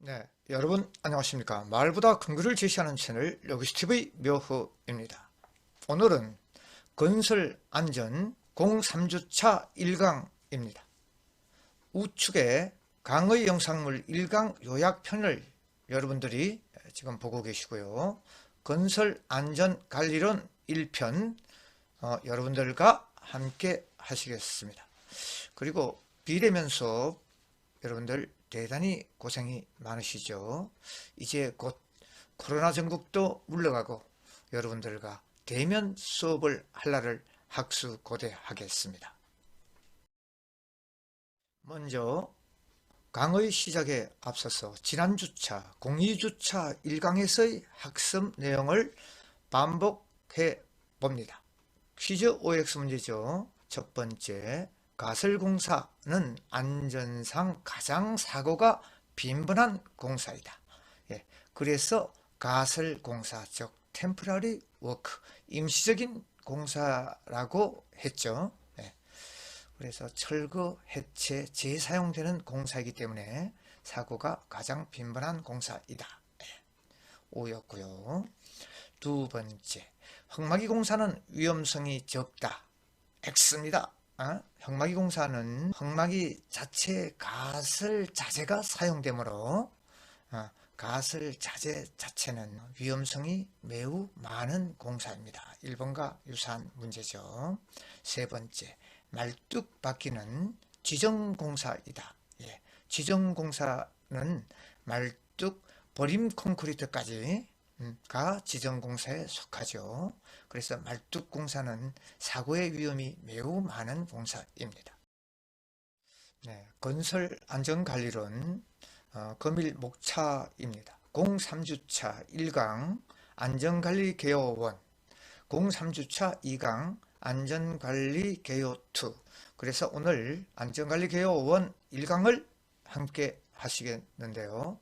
네, 여러분 안녕하십니까. 말보다 큰 글을 제시하는 채널 로기스TV 묘후입니다. 오늘은 건설 안전 03주차 1강입니다. 우측에 강의 영상물 1강 요약편을 여러분들이 지금 보고 계시고요. 건설 안전 관리론 1편 여러분들과 함께 하시겠습니다. 그리고 비대면 수업 여러분들 대단히 고생이 많으시죠. 이제 곧 코로나 전국도 물러가고 여러분들과 대면 수업을 할 날을 학수고대하겠습니다. 먼저 강의 시작에 앞서서 지난주차 02주차 1강에서의 학습 내용을 반복해 봅니다. 퀴즈 OX 문제죠. 첫 번째, 가설공사는 안전상 가장 사고가 빈번한 공사이다. 그래서 가설공사, 즉 템포러리 워크, 임시적인 공사라고 했죠. 그래서 철거, 해체, 재사용되는 공사이기 때문에 사고가 가장 빈번한 공사이다. O였고요. 두 번째, 흙막이 공사는 위험성이 적다. X입니다. 흙막이 공사는 흙막이 자체 가설 자재가 사용되므로 가설 자재 자체는 위험성이 매우 많은 공사입니다. 1번과 유사한 문제죠. 세 번째, 말뚝박기는 지정공사이다. 지정공사는 말뚝, 버림 콘크리트까지가 지정공사에 속하죠. 그래서 말뚝공사는 사고의 위험이 매우 많은 공사입니다. 건설 안전관리론 검일 목차입니다. 03주차 1강 안전관리 개요 1, 03주차 2강 안전관리 개요 2. 그래서 오늘 안전관리 개요 1, 1강을 함께 하시겠는데요.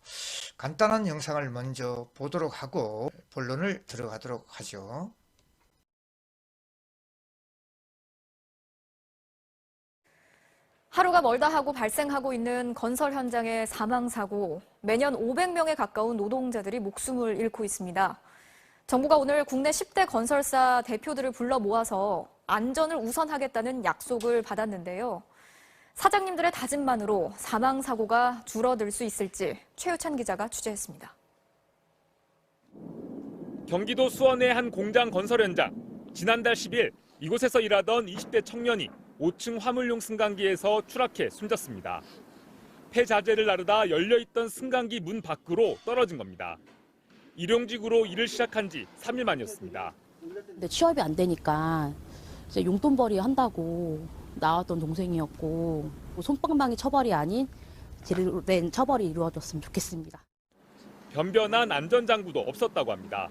간단한 영상을 먼저 보도록 하고 본론을 들어가도록 하죠. 하루가 멀다 하고 발생하고 있는 건설 현장의 사망사고, 매년 500명에 가까운 노동자들이 목숨을 잃고 있습니다. 정부가 오늘 국내 10대 건설사 대표들을 불러 모아서 안전을 우선하겠다는 약속을 받았는데요. 사장님들의 다짐만으로 사망사고가 줄어들 수 있을지 최유찬 기자가 취재했습니다. 경기도 수원의 한 공장 건설 현장. 지난달 10일 이곳에서 일하던 20대 청년이 5층 화물용 승강기에서 추락해 숨졌습니다. 폐자재를 나르다 열려있던 승강기 문 밖으로 떨어진 겁니다. 일용직으로 일을 시작한 지 3일 만이었습니다. 근데 취업이 안 되니까 이제 용돈벌이 한다고 나왔던 동생이었고, 솜방망이 처벌이 아닌 제대로 된 처벌이 이루어졌으면 좋겠습니다. 변변한 안전장구도 없었다고 합니다.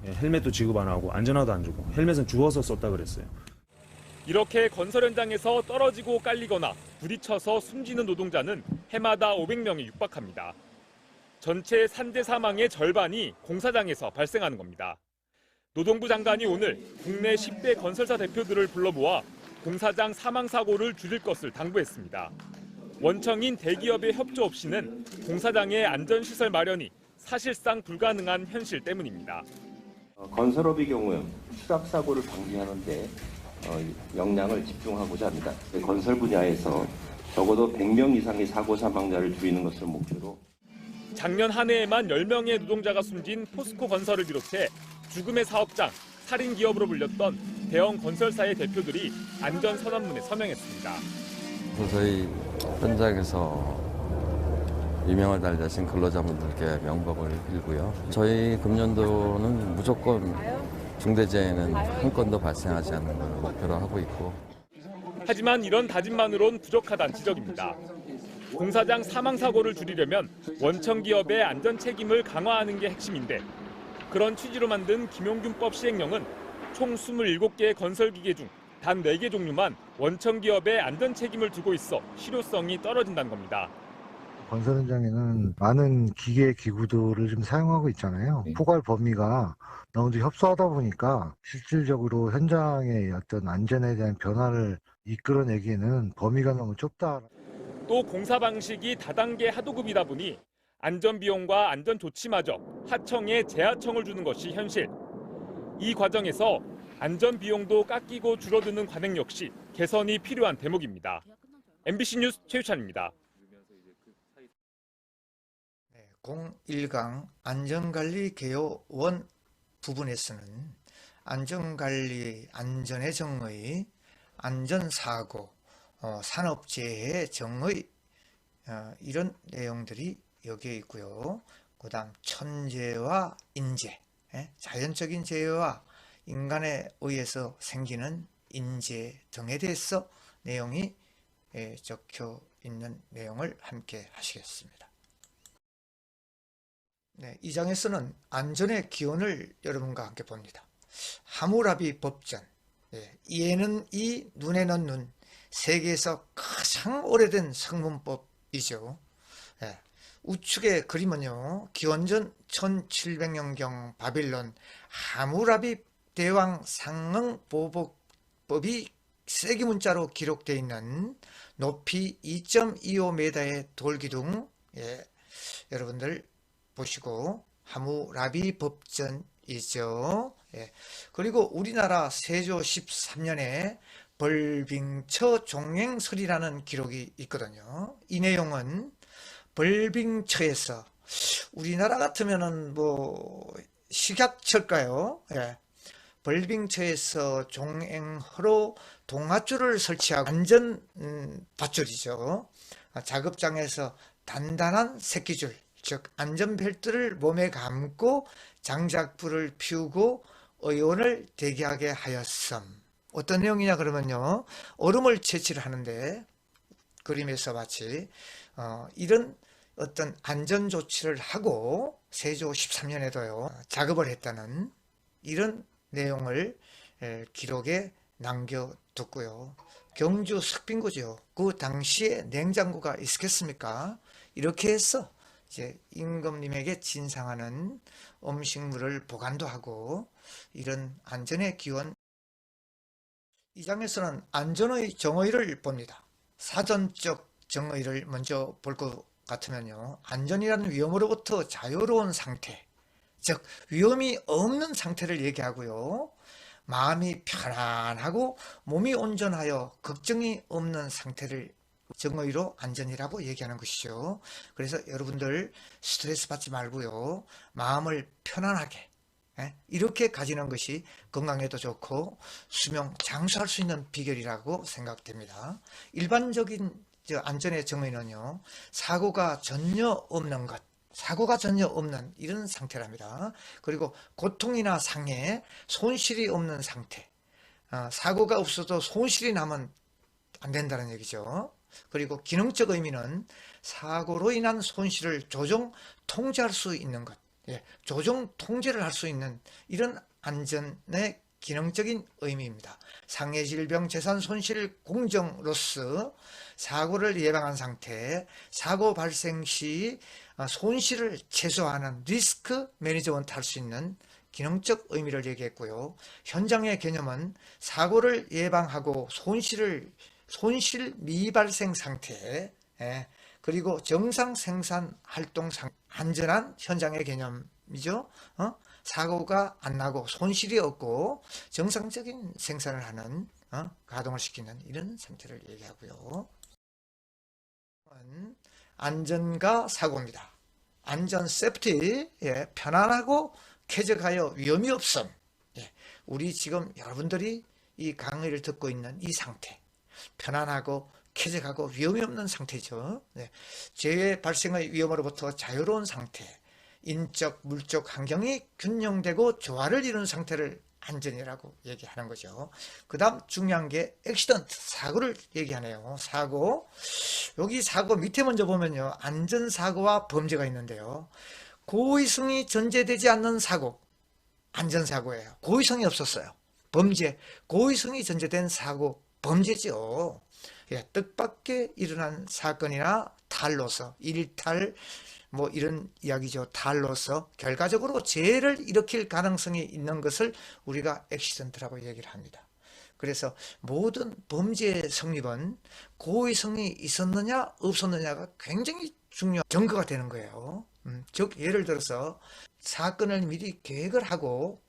헬멧도 지급 안 하고 안전화도 안 주고 헬멧은 주워서 썼다 그랬어요. 이렇게 건설 현장에서 떨어지고 깔리거나 부딪혀서 숨지는 노동자는 해마다 500명에 육박합니다. 전체 산재 사망의 절반이 공사장에서 발생하는 겁니다. 노동부 장관이 오늘 국내 10대 건설사 대표들을 불러 모아 공사장 사망사고를 줄일 것을 당부했습니다. 원청인 대기업의 협조 없이는 공사장의 안전시설 마련이 사실상 불가능한 현실 때문입니다. 건설업의 경우 추락사고를 방지하는 데 역량을 집중하고자 합니다. 건설 분야에서 적어도 100명 이상의 사고 사망자를 줄이는 것을 목표로 작년 한 해에만 10명의 노동자가 숨진 포스코 건설을 비롯해 죽음의 사업장, 살인 기업으로 불렸던 대형 건설사의 대표들이 안전선언문에 서명했습니다. 저희 현장에서 유명을 달리신 근로자분들께 명복을 빌고요. 저희 금년도는 무조건 중대재해는 한 건도 발생하지 않는 걸 목표로 하고 있고. 하지만 이런 다짐만으론 부족하다는 지적입니다. 공사장 사망사고를 줄이려면 원청 기업의 안전 책임을 강화하는 게 핵심인데, 그런 취지로 만든 김용균법 시행령은 총 27개의 건설기계 중 단 4개 종류만 원청 기업의 안전 책임을 두고 있어 실효성이 떨어진다는 겁니다. 건설 현장에는 많은 기계 기구들을 좀 사용하고 있잖아요. 포괄 범위가 너무 협소하다 보니까 실질적으로 현장의 어떤 안전에 대한 변화를 이끌어내기에는 범위가 너무 좁다. 또 공사 방식이 다단계 하도급이다 보니 안전비용과 안전조치마저 하청에 재하청을 주는 것이 현실. 이 과정에서 안전비용도 깎이고 줄어드는 관행 역시 개선이 필요한 대목입니다. MBC 뉴스 최유찬입니다. 01강 안전관리 개요원 부분에서는 안전관리, 안전의 정의, 안전사고, 산업재해 정의 이런 내용들이 여기에 있고요. 그 다음 천재와 인재, 자연적인 재해와 인간에 의해서 생기는 인재 등에 대해서 내용이 적혀 있는 내용을 함께 하시겠습니다. 네, 이 장에서는 안전의 기원을 여러분과 함께 봅니다. 하무라비 법전, 이에는 이, 눈에는 눈, 세계에서 가장 오래된 성문법이죠. 우측의 그림은요, 기원전 1700년경 바빌론 하무라비 대왕 상응보복법이 세기 문자로 기록되어 있는 높이 2.25m의 돌기둥, 여러분들 보시고 하무라비 법전이죠. 그리고 우리나라 세조 13년에 벌빙처 종행설이라는 기록이 있거든요. 이 내용은 벌빙처에서 우리나라 같으면은 뭐 식약처일까요? 벌빙처에서 종행허로 동아줄을 설치하고 안전 밧줄이죠. 작업장에서 단단한 새끼줄, 즉 안전벨트를 몸에 감고 장작불을 피우고 의원을 대기하게 하였음. 어떤 내용이냐 그러면요, 얼음을 채취를 하는데 그림에서 마치 이런 어떤 안전조치를 하고 세조 13년에도요 작업을 했다는 이런 내용을 기록에 남겨뒀고요. 경주 석빙구죠. 그 당시에 냉장고가 있었겠습니까? 이렇게 해서 이제 임금님에게 진상하는 음식물을 보관도 하고 이런 안전의 기원. 이 장에서는 안전의 정의를 봅니다. 사전적 정의를 먼저 볼 것 같으면요, 안전이라는 위험으로부터 자유로운 상태, 즉 위험이 없는 상태를 얘기하고요, 마음이 편안하고 몸이 온전하여 걱정이 없는 상태를 정의로 안전이라고 얘기하는 것이죠. 그래서 여러분들 스트레스 받지 말고요, 마음을 편안하게 이렇게 가지는 것이 건강에도 좋고 수명 장수할 수 있는 비결이라고 생각됩니다. 일반적인 안전의 정의는요, 사고가 전혀 없는 것, 사고가 전혀 없는 이런 상태랍니다. 그리고 고통이나 상해, 손실이 없는 상태, 사고가 없어도 손실이 나면 안 된다는 얘기죠. 그리고 기능적 의미는 사고로 인한 손실을 조정, 통제할 수 있는 것, 조정, 통제를 할 수 있는 이런 안전의 기능적인 의미입니다. 상해, 질병, 재산 손실, 공정, 로스, 사고를 예방한 상태, 사고 발생 시 손실을 최소화하는 리스크 매니지먼트 할 수 있는 기능적 의미를 얘기했고요. 현장의 개념은 사고를 예방하고 손실 미발생 상태, 그리고 정상 생산 활동 안전한 현장의 개념이죠. 사고가 안 나고 손실이 없고 정상적인 생산을 하는, 가동을 시키는 이런 상태를 얘기하고요. 안전과 사고입니다. 안전, 세프티, 편안하고 쾌적하여 위험이 없음. 우리 지금 여러분들이 이 강의를 듣고 있는 이 상태, 편안하고 쾌적하고 위험이 없는 상태죠. 재해 발생의 위험으로부터 자유로운 상태, 인적, 물적 환경이 균형되고 조화를 이룬 상태를 안전이라고 얘기하는 거죠. 그 다음 중요한 게 액시던트, 사고를 얘기하네요. 사고, 여기 사고 밑에 먼저 보면요, 안전사고와 범죄가 있는데요, 고의성이 전제되지 않는 사고, 안전사고예요. 고의성이 없었어요. 범죄, 고의성이 전제된 사고, 범죄죠. 뜻밖의 일어난 사건이나 탈로서, 일탈, 뭐 이런 이야기죠. 탈로서 결과적으로 재해를 일으킬 가능성이 있는 것을 우리가 액시던트라고 얘기를 합니다. 그래서 모든 범죄의 성립은 고의성이 있었느냐 없었느냐가 굉장히 중요한 증거가 되는 거예요. 즉 예를 들어서 사건을 미리 계획을 하고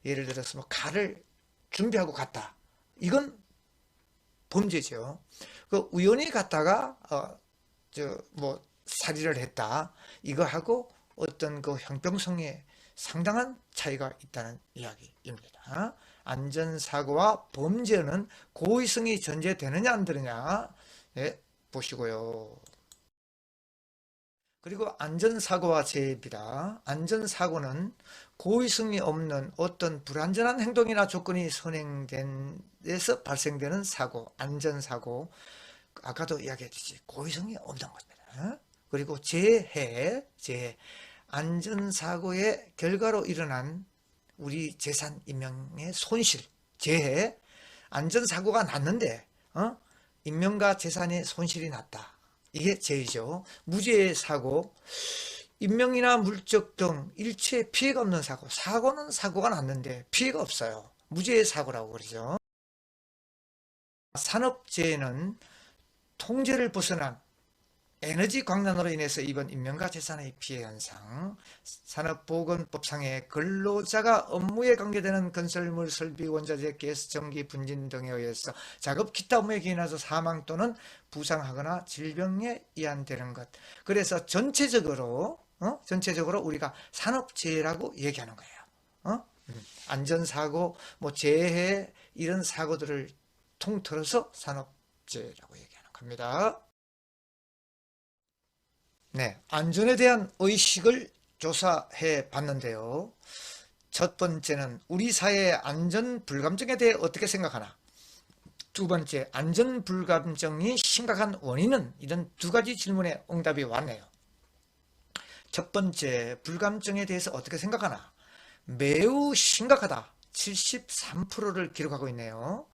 예를 들어서 뭐 칼을 준비하고 갔다. 이건 범죄죠. 그 우연히 갔다가 뭐 살인을 했다. 이거하고 어떤 그 형평성에 상당한 차이가 있다는 이야기입니다. 안전사고와 범죄는 고의성이 전제되느냐 안 되느냐 보시고요. 그리고 안전사고와 재해입니다. 안전사고는 고의성이 없는 어떤 불안전한 행동이나 조건이 선행돼서 발생되는 사고, 안전사고. 아까도 이야기했듯이 고의성이 없는 겁니다. 그리고 재해. 안전사고의 결과로 일어난 우리 재산 인명의 손실, 재해. 안전사고가 났는데 인명과 재산의 손실이 났다. 이게 재해죠. 무재해 사고, 인명이나 물적 등 일체 피해가 없는 사고. 사고는 사고가 났는데 피해가 없어요. 무재해 사고라고 그러죠. 산업재해는 통제를 벗어난 에너지 광란으로 인해서 입은 인명과 재산의 피해 현상, 산업보건법상의 근로자가 업무에 관계되는 건설물, 설비, 원자재, 가스, 전기, 분진 등에 의해서 작업 기타 업무에 기인해서 사망 또는 부상하거나 질병에 이한되는 것. 그래서 전체적으로 우리가 산업재해라고 얘기하는 거예요. 안전사고, 뭐 재해 이런 사고들을 통틀어서 산업재해라고 얘기하는 겁니다. 네, 안전에 대한 의식을 조사해 봤는데요. 첫 번째는 우리 사회의 안전 불감증에 대해 어떻게 생각하나? 두 번째, 안전 불감증이 심각한 원인은? 이런 두 가지 질문에 응답이 왔네요. 첫 번째, 불감증에 대해서 어떻게 생각하나? 매우 심각하다. 73%를 기록하고 있네요.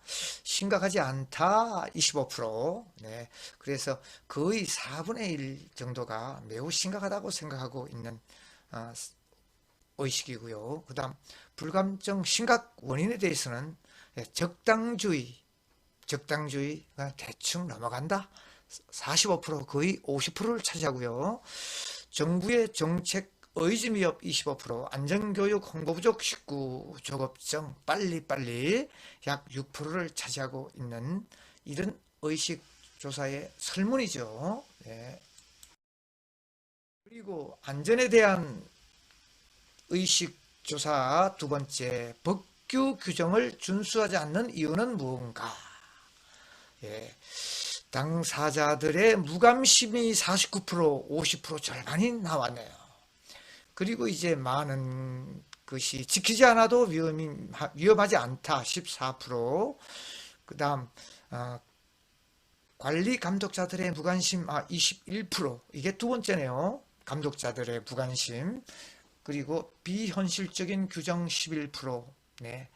심각하지 않다 25%. 네, 그래서 거의 4분의 1 정도가 매우 심각하다고 생각하고 있는 의식이고요. 그 다음 불감증 심각 원인에 대해서는 적당주의가 대충 넘어간다 45%, 거의 50%를 차지하고요. 정부의 정책 의지미흡 25%, 안전교육 홍보 부족 19%, 조급증 빨리빨리 약 6%를 차지하고 있는 이런 의식조사의 설문이죠. 네. 그리고 안전에 대한 의식조사 두 번째, 법규 규정을 준수하지 않는 이유는 무언가? 예. 당사자들의 무감심이 49%, 50% 절반이 나왔네요. 그리고 이제 많은 것이 지키지 않아도 위험하지 않다 14%. 그 다음 관리 감독자들의 무관심 21%. 이게 두 번째네요. 감독자들의 무관심. 그리고 비현실적인 규정 11%. 네,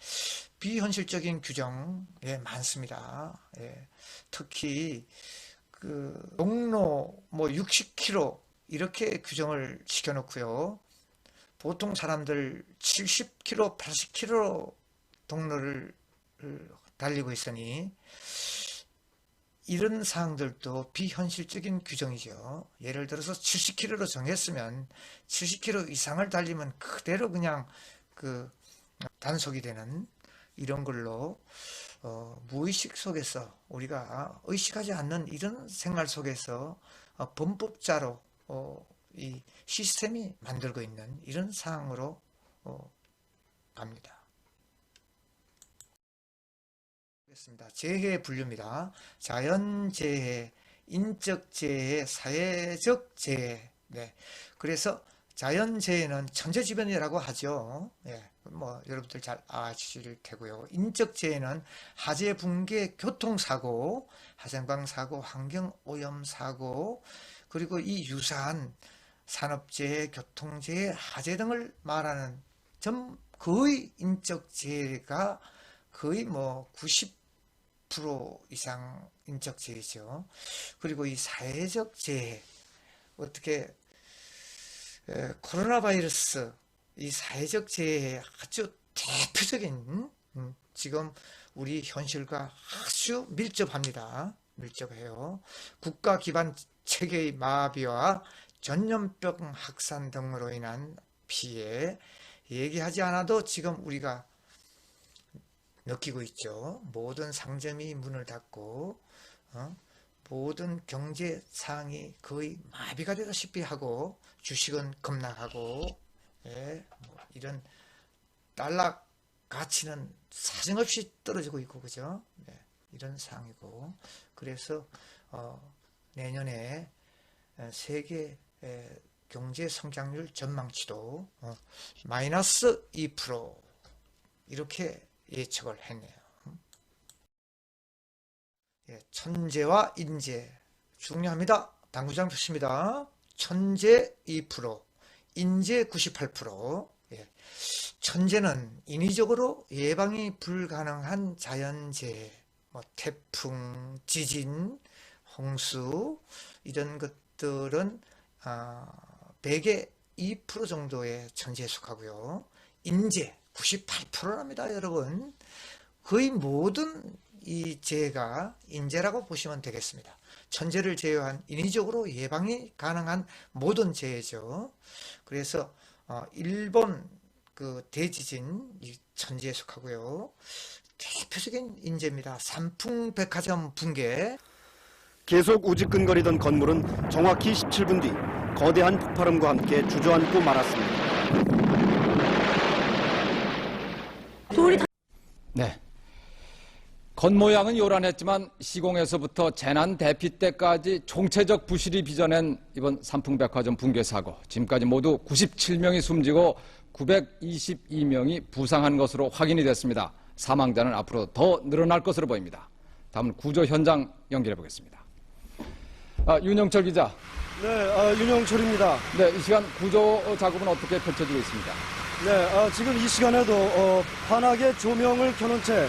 비현실적인 규정 많습니다. 예. 특히 그 용로 뭐 60km 이렇게 규정을 시켜놓고요. 보통 사람들 70km, 80km 동로를 달리고 있으니 이런 사항들도 비현실적인 규정이죠. 예를 들어서 70km로 정했으면 70km 이상을 달리면 그대로 그냥 그 단속이 되는 이런 걸로 무의식 속에서 우리가 의식하지 않는 이런 생활 속에서 범법자로 이 시스템이 만들고 있는 이런 상황으로 갑니다. 재해 분류입니다. 자연재해, 인적재해, 사회적재해. 네. 그래서 자연재해는 천재지변이라고 하죠. 예. 뭐 여러분들 잘 아실 테고요. 인적재해는 화재, 붕괴, 교통사고, 화생방사고, 환경오염사고, 그리고 이 유사한 산업재해, 교통재해, 화재 등을 말하는 거의 인적재해가 거의 뭐 90% 이상 인적재해죠. 그리고 이 사회적 재해, 어떻게 코로나 바이러스, 이 사회적 재해의 아주 대표적인 지금 우리 현실과 아주 밀접합니다. 밀접해요. 국가 기반 체계의 마비와 전염병 확산 등으로 인한 피해 얘기하지 않아도 지금 우리가 느끼고 있죠. 모든 상점이 문을 닫고 모든 경제 상황이 거의 마비가 되다시피 하고 주식은 급락하고 이런 달러 가치는 사정없이 떨어지고 있고 그죠? 이런 상황이고 그래서 내년에 세계 경제 성장률 전망치도 마이너스 2% 이렇게 예측을 했네요. 천재와 인재 중요합니다. 당구장 표시입니다. 천재 2%, 인재 98%. 천재는 인위적으로 예방이 불가능한 자연재해, 태풍, 지진, 홍수 이런 것들은 100의 2% 정도의 천재에 속하고요. 인재 98%랍니다, 여러분. 거의 모든 이 재해가 인재라고 보시면 되겠습니다. 천재를 제외한 인위적으로 예방이 가능한 모든 재해죠. 그래서 일본 그 대지진 이 천재에 속하고요. 대표적인 인재입니다. 삼풍백화점 붕괴. 계속 우직근거리던 건물은 정확히 17분 뒤 거대한 폭발음과 함께 주저앉고 말았습니다. 네. 겉모양은 요란했지만 시공에서부터 재난 대피 때까지 총체적 부실이 빚어낸 이번 삼풍백화점 붕괴 사고. 지금까지 모두 97명이 숨지고 922명이 부상한 것으로 확인이 됐습니다. 사망자는 앞으로 더 늘어날 것으로 보입니다. 다음은 구조 현장 연결해 보겠습니다. 윤영철 기자. 네, 윤영철입니다. 네, 이 시간 구조 작업은 어떻게 펼쳐지고 있습니다. 네, 지금 이 시간에도 환하게 조명을 켜놓은 채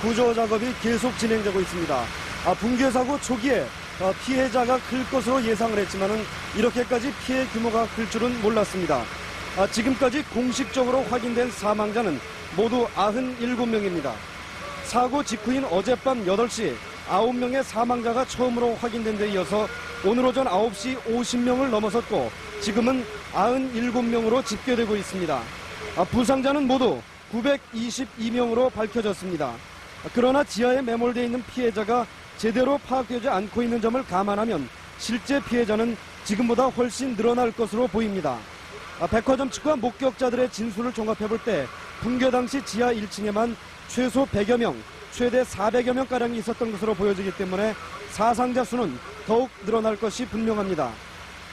구조 작업이 계속 진행되고 있습니다. 붕괴 사고 초기에 피해자가 클 것으로 예상을 했지만은 이렇게까지 피해 규모가 클 줄은 몰랐습니다. 지금까지 공식적으로 확인된 사망자는 모두 97명입니다. 사고 직후인 어젯밤 8시 9명의 사망자가 처음으로 확인된 데 이어서 오늘 오전 9시 50명을 넘어섰고 지금은 97명으로 집계되고 있습니다. 부상자는 모두 922명으로 밝혀졌습니다. 그러나 지하에 매몰되어 있는 피해자가 제대로 파악되지 않고 있는 점을 감안하면 실제 피해자는 지금보다 훨씬 늘어날 것으로 보입니다. 백화점 측과 목격자들의 진술을 종합해볼 때 붕괴 당시 지하 1층에만 최소 100여 명, 최대 400여 명가량이 있었던 것으로 보여지기 때문에 사상자 수는 더욱 늘어날 것이 분명합니다.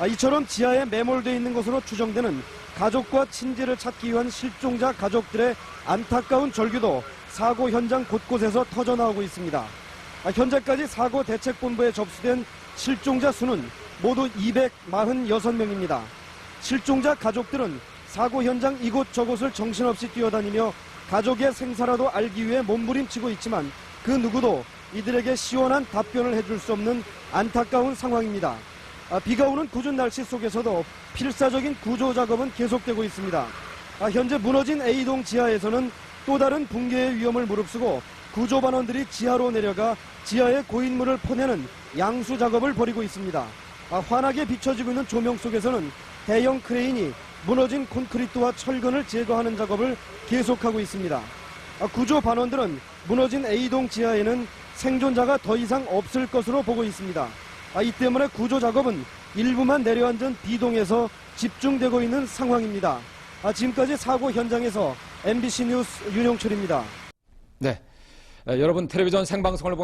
이처럼 지하에 매몰되어 있는 것으로 추정되는 가족과 친지를 찾기 위한 실종자 가족들의 안타까운 절규도 사고 현장 곳곳에서 터져나오고 있습니다. 현재까지 사고 대책본부에 접수된 실종자 수는 모두 246명입니다. 실종자 가족들은 사고 현장 이곳저곳을 정신없이 뛰어다니며 가족의 생사라도 알기 위해 몸부림치고 있지만 그 누구도 이들에게 시원한 답변을 해줄 수 없는 안타까운 상황입니다. 비가 오는 궂은 날씨 속에서도 필사적인 구조 작업은 계속되고 있습니다. 현재 무너진 A동 지하에서는 또 다른 붕괴의 위험을 무릅쓰고 구조반원들이 지하로 내려가 지하의 고인물을 퍼내는 양수 작업을 벌이고 있습니다. 환하게 비춰지고 있는 조명 속에서는 대형 크레인이 무너진 콘크리트와 철근을 제거하는 작업을 계속하고 있습니다. 구조반원들은 무너진 A동 지하에는 생존자가 더 이상 없을 것으로 보고 있습니다. 이 때문에 구조 작업은 일부만 내려앉은 B동에서 집중되고 있는 상황입니다. 지금까지 사고 현장에서 MBC 뉴스 윤영철입니다. 네. 여러분 텔레비전 생방송을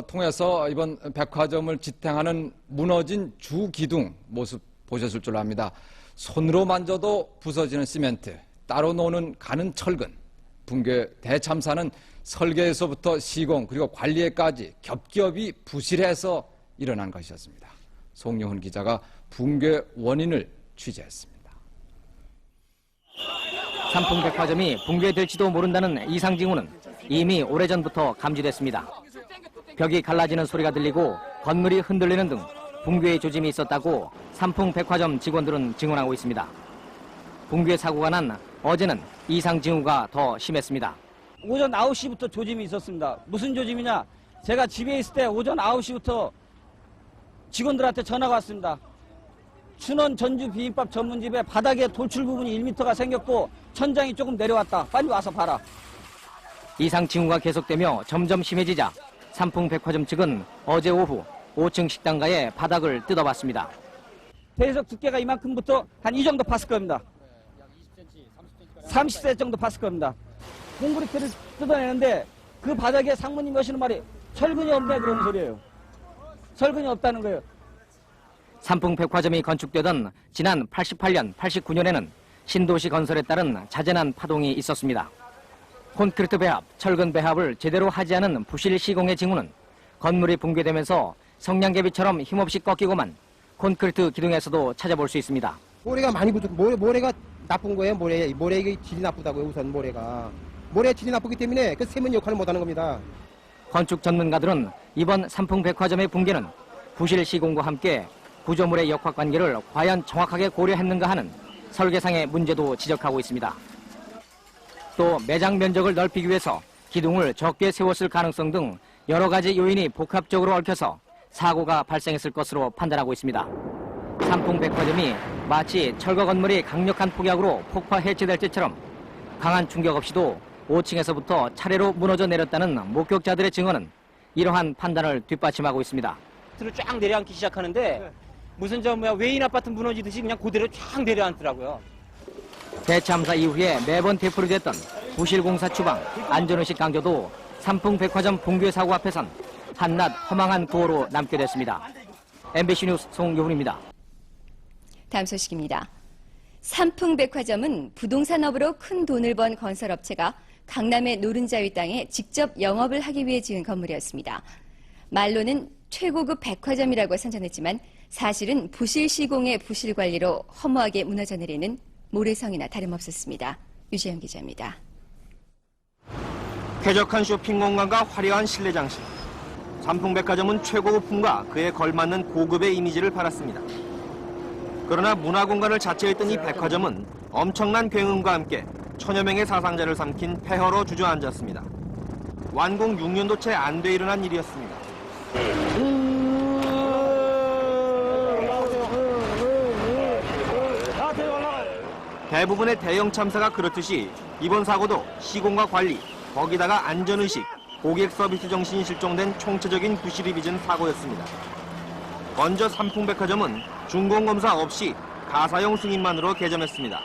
통해서 이번 백화점을 지탱하는 무너진 주기둥 모습 보셨을 줄 압니다. 손으로 만져도 부서지는 시멘트, 따로 노는 가는 철근. 붕괴 대참사는 설계에서부터 시공 그리고 관리에까지 겹겹이 부실해서 일어난 것이었습니다. 송영훈 기자가 붕괴 원인을 취재했습니다. 삼풍백화점이 붕괴될지도 모른다는 이상 징후는 이미 오래전부터 감지됐습니다. 벽이 갈라지는 소리가 들리고 건물이 흔들리는 등 붕괴의 조짐이 있었다고 삼풍백화점 직원들은 증언하고 있습니다. 붕괴 사고가 난 어제는 이상 징후가 더 심했습니다. 오전 9시부터 조짐이 있었습니다. 무슨 조짐이냐? 제가 집에 있을 때 오전 9시부터 직원들한테 전화가 왔습니다. 춘원 전주 비빔밥 전문집에 바닥에 돌출 부분이 1m가 생겼고 천장이 조금 내려왔다. 빨리 와서 봐라. 이상 징후가 계속되며 점점 심해지자 삼풍백화점 측은 어제 오후 5층 식당가의 바닥을 뜯어봤습니다. 대리석 두께가 이만큼부터 한 이 정도 팠을 겁니다. 30cm 정도 팠을 겁니다. 콘크리트를 뜯어내는데 그 바닥에 상무님이 하시는 말이 철근이 없네 그런 소리예요. 철근이 없다는 거예요. 삼풍백화점이 건축되던 지난 88년, 89년에는 신도시 건설에 따른 자재난 파동이 있었습니다. 콘크리트 배합, 철근 배합을 제대로 하지 않은 부실 시공의 징후는 건물이 붕괴되면서 성냥개비처럼 힘없이 꺾이고만 콘크리트 기둥에서도 찾아볼 수 있습니다. 모래가 많이 모래가 나쁜 거예요. 모래의 질이 나쁘다고요. 우선 모래의 질이 나쁘기 때문에 그 세면 역할을 못하는 겁니다. 건축 전문가들은 이번 삼풍백화점의 붕괴는 부실 시공과 함께 구조물의 역학관계를 과연 정확하게 고려했는가 하는 설계상의 문제도 지적하고 있습니다. 또 매장 면적을 넓히기 위해서 기둥을 적게 세웠을 가능성 등 여러 가지 요인이 복합적으로 얽혀서 사고가 발생했을 것으로 판단하고 있습니다. 삼풍백화점이 마치 철거 건물이 강력한 폭약으로 폭파 해체될 때처럼 강한 충격 없이도 5층에서부터 차례로 무너져 내렸다는 목격자들의 증언은 이러한 판단을 뒷받침하고 있습니다. 쫙 내려앉기 시작하는데 무슨 외인 아파트 무너지듯이 그냥 그대로 쫙 내려앉더라고요. 대참사 이후에 매번 되풀이됐던 부실공사 추방, 안전의식 강조도 삼풍백화점 붕괴 사고 앞에선 한낱 허망한 구호로 남게 됐습니다. MBC 뉴스 송유훈입니다. 다음 소식입니다. 삼풍백화점은 부동산업으로 큰 돈을 번 건설업체가 강남의 노른자위 땅에 직접 영업을 하기 위해 지은 건물이었습니다. 말로는 최고급 백화점이라고 선전했지만 사실은 부실 시공의 부실 관리로 허무하게 무너져 내리는 모래성이나 다름없었습니다. 유재현 기자입니다. 쾌적한 쇼핑 공간과 화려한 실내 장식. 삼풍백화점은 최고급품과 그에 걸맞는 고급의 이미지를 팔았습니다. 그러나 문화공간을 자처했던 이 백화점은 엄청난 굉음과 함께 천여 명의 사상자를 삼킨 폐허로 주저앉았습니다. 완공 6년도 채 안 돼 일어난 일이었습니다. 대부분의 대형 참사가 그렇듯이 이번 사고도 시공과 관리, 거기다가 안전의식, 고객 서비스 정신이 실종된 총체적인 부실이 빚은 사고였습니다. 먼저 삼풍백화점은 준공검사 없이 가사용 승인만으로 개점했습니다.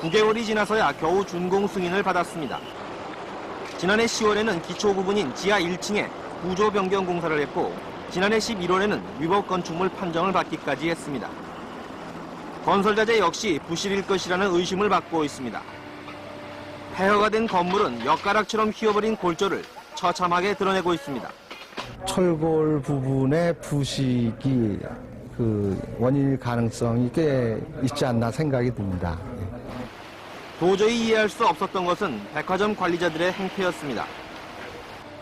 9개월이 지나서야 겨우 준공 승인을 받았습니다. 지난해 10월에는 기초 부분인 지하 1층에 구조 변경 공사를 했고 지난해 11월에는 위법 건축물 판정을 받기까지 했습니다. 건설자재 역시 부실일 것이라는 의심을 받고 있습니다. 폐허가 된 건물은 엿가락처럼 휘어버린 골조를 처참하게 드러내고 있습니다. 철골 부분의 부식이 원인일 가능성이 꽤 있지 않나 생각이 듭니다. 도저히 이해할 수 없었던 것은 백화점 관리자들의 행태였습니다.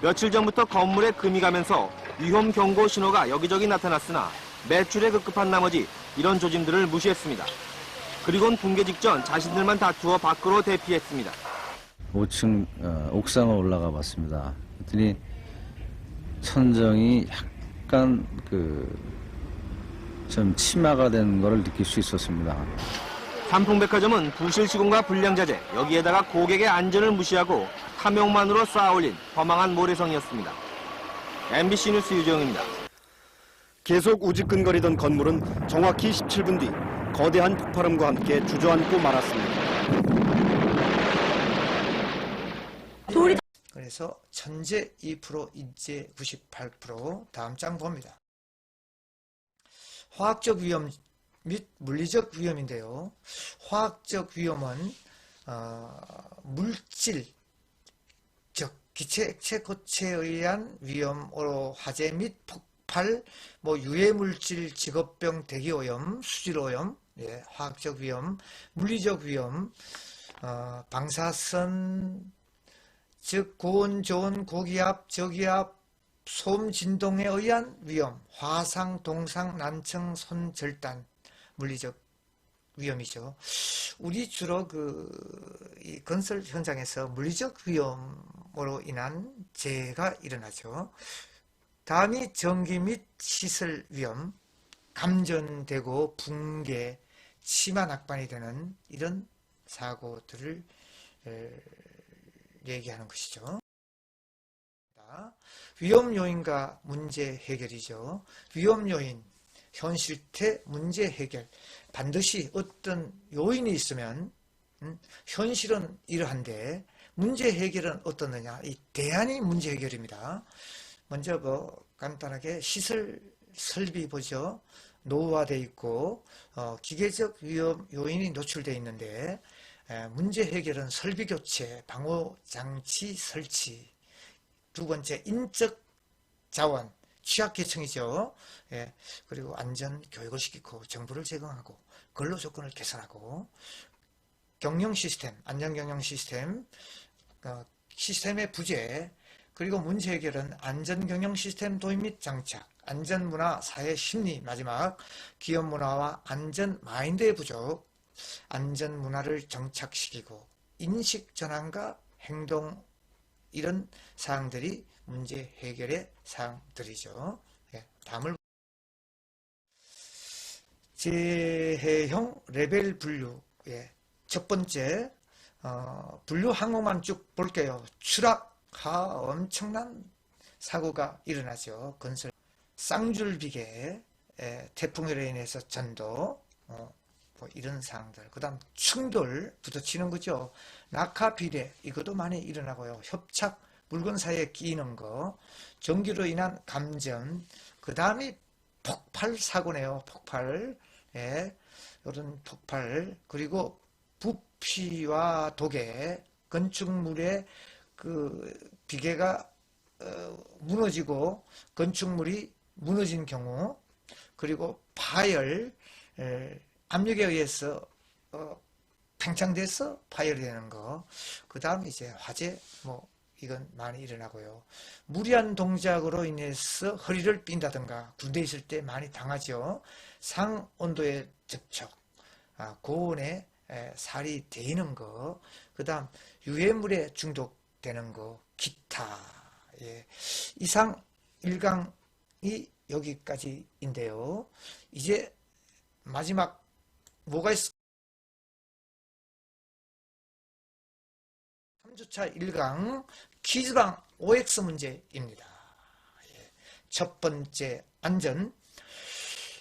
며칠 전부터 건물에 금이 가면서 위험 경고 신호가 여기저기 나타났으나 매출에 급급한 나머지 이런 조짐들을 무시했습니다. 그리고는 붕괴 직전 자신들만 다투어 밖으로 대피했습니다. 5층 옥상을 올라가 봤습니다. 그랬더니 천정이 약간 좀 치마가 된 것을 느낄 수 있었습니다. 삼풍백화점은 부실 시공과 불량 자재, 여기에다가 고객의 안전을 무시하고 탐욕만으로 쌓아올린 허망한 모래성이었습니다. MBC 뉴스 유정입니다. 계속 우직근거리던 건물은 정확히 17분 뒤 거대한 폭발음과 함께 주저앉고 말았습니다. 그래서 천재 2%, 인재 98%. 다음 장 봅니다. 화학적 위험 및 물리적 위험인데요. 화학적 위험은 물질, 즉 기체, 액체, 고체에 의한 위험으로 화재 및 폭발, 유해물질, 직업병, 대기오염, 수질오염, 화학적 위험, 물리적 위험, 방사선, 즉 고온, 저온, 고기압, 저기압, 소음, 진동에 의한 위험, 화상, 동상, 난청, 손절단, 물리적 위험이죠. 우리 주로 이 건설 현장에서 물리적 위험으로 인한 재해가 일어나죠. 다음이 전기 및 시설 위험, 감전되고 붕괴, 치마 낙반이 되는 이런 사고들을 얘기하는 것이죠. 위험 요인과 문제 해결이죠. 위험 요인, 현실태 문제 해결. 반드시 어떤 요인이 있으면 현실은 이러한데 문제 해결은 어떻느냐. 이 대안이 문제 해결입니다. 먼저 간단하게 시설 설비 보죠. 노후화되어 있고 기계적 위험 요인이 노출되어 있는데 문제 해결은 설비 교체, 방호 장치 설치. 두 번째, 인적 자원, 취약계층이죠. 그리고 안전 교육을 시키고 정보를 제공하고 근로 조건을 개선하고 경영 시스템, 안전 경영 시스템, 시스템의 부재, 그리고 문제 해결은 안전 경영 시스템 도입 및 장착, 안전 문화, 사회 심리, 마지막 기업 문화와 안전 마인드의 부족, 안전 문화를 정착시키고 인식 전환과 행동, 이런 사항들이 문제 해결의 사항들이죠. 다음을 재해형 레벨 분류. 첫 번째 분류 항목만 쭉 볼게요. 추락하 엄청난 사고가 일어나죠. 건설 쌍줄비계, 태풍으로 인해서 전도, 이런 사항들. 그 다음 충돌, 부딪히는 거죠. 낙하 비례, 이것도 많이 일어나고요. 협착, 물건 사이에 끼이는 거, 전기로 인한 감전, 그 다음이 폭발 사고네요. 폭발, 이런 폭발, 그리고 부피와 도계, 건축물의 그 비계가 무너지고 건축물이 무너진 경우, 그리고 파열, 압력에 의해서 팽창돼서 파열이 되는 거. 그 다음 이제 화재, 이건 많이 일어나고요. 무리한 동작으로 인해서 허리를 삔다든가 군대에 있을 때 많이 당하죠. 상온도의 접촉, 고온에 살이 데이는 거, 그 다음 유해물에 중독되는 거, 기타. 이상 1강이 여기까지인데요. 이제 마지막 뭐가 있어? 3주차 1강 퀴즈방 OX 문제입니다. 첫 번째,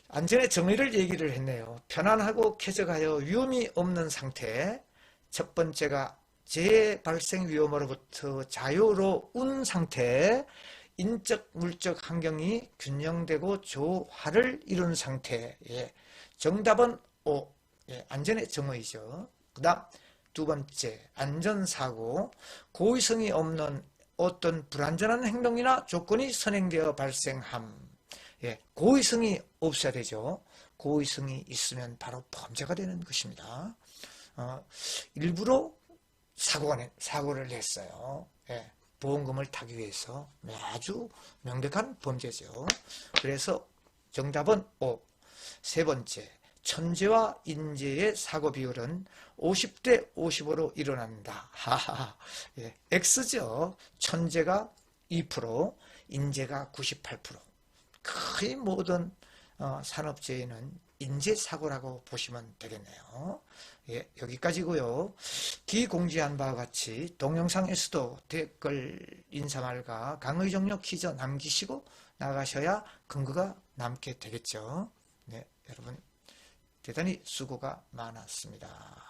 안전의 정의를 얘기를 했네요. 편안하고 쾌적하여 위험이 없는 상태. 첫 번째가 재발생 위험으로부터 자유로운 상태. 인적, 물적 환경이 균형되고 조화를 이룬 상태. 정답은 O. 안전의 정의죠. 그 다음 두 번째, 안전사고. 고의성이 없는 어떤 불안전한 행동이나 조건이 선행되어 발생함. 고의성이 없어야 되죠. 고의성이 있으면 바로 범죄가 되는 것입니다. 일부러 사고를 냈어요. 보험금을 타기 위해서. 아주 명백한 범죄죠. 그래서 정답은 O. 세 번째, 천재와 인재의 사고 비율은 50대 55로 일어난다. X죠. 천재가 2%, 인재가 98%. 거의 모든 산업재해는 인재사고라고 보시면 되겠네요. 여기까지고요. 기공지한 바와 같이 동영상에서도 댓글 인사말과 강의 종료 퀴즈 남기시고 나가셔야 근거가 남게 되겠죠. 여러분 대단히 수고가 많았습니다.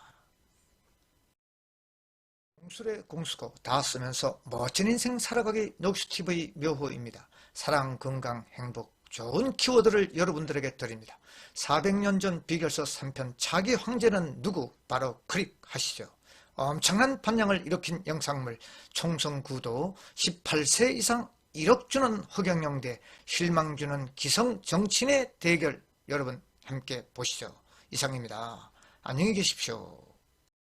공술의 공수고 다 쓰면서 멋진 인생 살아가기 녹수TV 묘호입니다. 사랑, 건강, 행복, 좋은 키워드를 여러분들에게 드립니다. 400년 전 비결서 3편 차기 황제는 누구? 바로 클릭하시죠. 엄청난 반향을 일으킨 영상물, 총선 구도, 18세 이상 1억 주는 허경영 대 실망 주는 기성 정치인의 대결, 여러분 함께 보시죠. 이상입니다. 안녕히 계십시오.